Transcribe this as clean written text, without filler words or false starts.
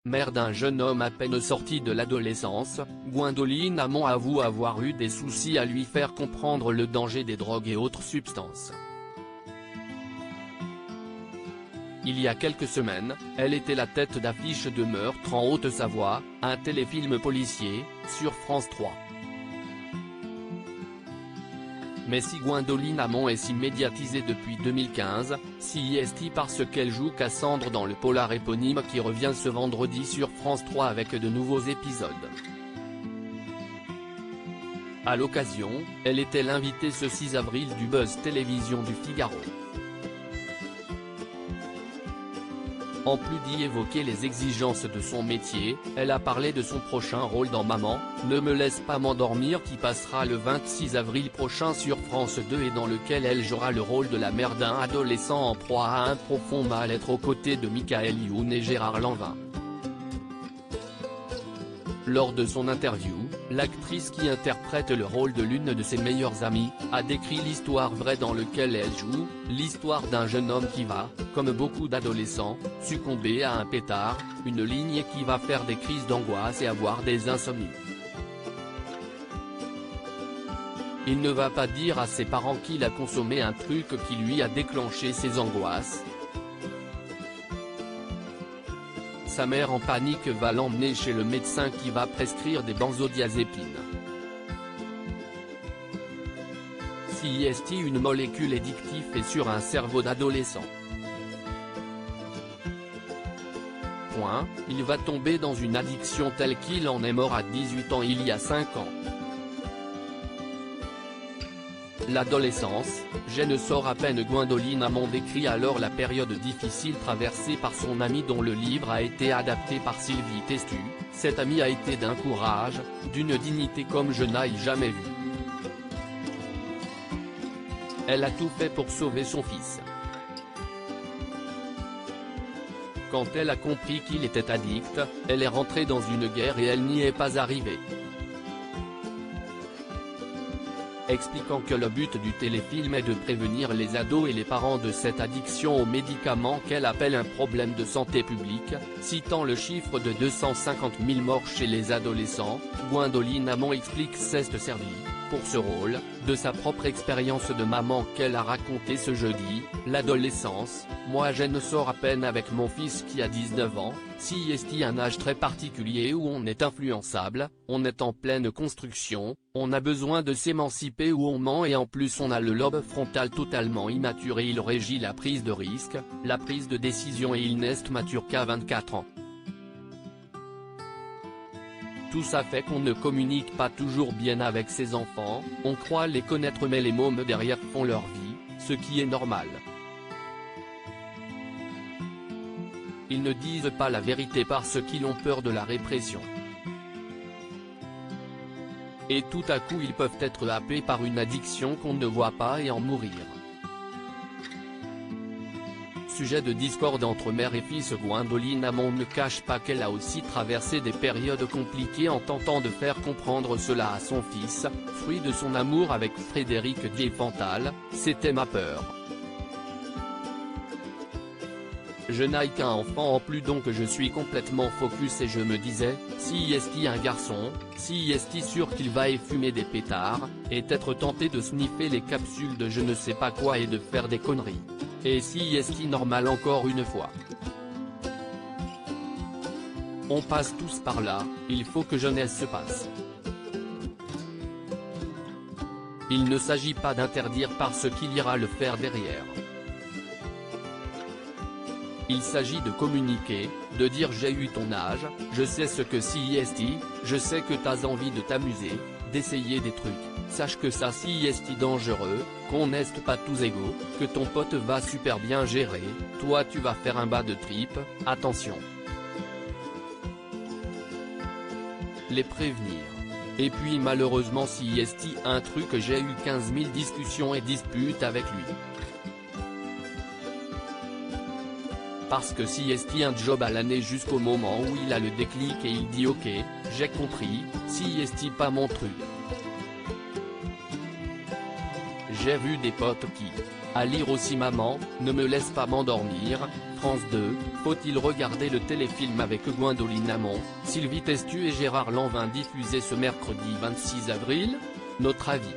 mère d'un jeune homme à peine sorti de l'adolescence, Gwendoline Amon avoue avoir eu des soucis à lui faire comprendre le danger des drogues et autres substances. Il y a quelques semaines, elle était la tête d'affiche de Meurtre en Haute-Savoie, un téléfilm policier, sur France 3. Mais si Gwendoline Amon est si médiatisée depuis 2015, si est-il parce qu'elle joue Cassandre dans le polar éponyme qui revient ce vendredi sur France 3 avec de nouveaux épisodes. À l'occasion, elle était l'invitée ce 6 avril du Buzz Télévision du Figaro. En plus d'y évoquer les exigences de son métier, elle a parlé de son prochain rôle dans Maman, ne me laisse pas m'endormir qui passera le 26 avril prochain sur France 2 et dans lequel elle jouera le rôle de la mère d'un adolescent en proie à un profond mal-être aux côtés de Michael Youn et Gérard Lanvin. Lors de son interview, l'actrice qui interprète le rôle de l'une de ses meilleures amies, a décrit l'histoire vraie dans laquelle elle joue, l'histoire d'un jeune homme qui va, comme beaucoup d'adolescents, succomber à un pétard, une ligne qui va faire des crises d'angoisse et avoir des insomnies. Il ne va pas dire à ses parents qu'il a consommé un truc qui lui a déclenché ses angoisses. Sa mère en panique va l'emmener chez le médecin qui va prescrire des benzodiazépines. Si est une molécule addictive et sur un cerveau d'adolescent. Il va tomber dans une addiction telle qu'il en est mort à 18 ans il y a 5 ans. L'adolescence, je ne sors à peine. Gwendoline Amon décrit alors la période difficile traversée par son amie dont le livre a été adapté par Sylvie Testu. Cette amie a été d'un courage, d'une dignité comme je n'aille jamais vu. Elle a tout fait pour sauver son fils. Quand elle a compris qu'il était addict, elle est rentrée dans une guerre et elle n'y est pas arrivée. Expliquant que le but du téléfilm est de prévenir les ados et les parents de cette addiction aux médicaments qu'elle appelle un problème de santé publique, citant le chiffre de 250 000 morts chez les adolescents, Gwendoline Amon explique s'être servie, pour ce rôle, de sa propre expérience de maman qu'elle a raconté ce jeudi. L'adolescence, moi je ne sors à peine avec mon fils qui a 19 ans, si est un âge très particulier où on est influençable, on est en pleine construction, on a besoin de s'émanciper où on ment et en plus on a le lobe frontal totalement immature et il régit la prise de risque, la prise de décision et il n'est mature qu'à 24 ans. Tout ça fait qu'on ne communique pas toujours bien avec ses enfants, on croit les connaître mais les mômes derrière font leur vie, ce qui est normal. Ils ne disent pas la vérité parce qu'ils ont peur de la répression. Et tout à coup ils peuvent être happés par une addiction qu'on ne voit pas et en mourir. Sujet de discorde entre mère et fils. Gwendoline Amon ne cache pas qu'elle a aussi traversé des périodes compliquées en tentant de faire comprendre cela à son fils, fruit de son amour avec Frédéric Diefenthal, c'était ma peur. Je n'ai qu'un enfant en plus donc je suis complètement focus et je me disais, si est un garçon, si est sûr qu'il va y fumer des pétards, et être tenté de sniffer les capsules de je ne sais pas quoi et de faire des conneries. Et si est normal encore une fois. On passe tous par là, il faut que jeunesse se passe. Il ne s'agit pas d'interdire parce qu'il ira le faire derrière. Il s'agit de communiquer, de dire j'ai eu ton âge, je sais ce que si est, je sais que t'as envie de t'amuser, d'essayer des trucs, sache que ça si est dangereux, qu'on n'est pas tous égaux, que ton pote va super bien gérer, toi tu vas faire un bas de trip, attention. Les prévenir. Et puis malheureusement si est un truc j'ai eu 15 000 discussions et disputes avec lui. Parce que si est un job à l'année jusqu'au moment où il a le déclic et il dit ok, j'ai compris, si est pas mon truc. J'ai vu des potes qui, à lire aussi maman, ne me laisse pas m'endormir. France 2, faut-il regarder le téléfilm avec Gwendoline Amon, Sylvie Testu et Gérard Lanvin diffusé ce mercredi 26 avril? Notre avis.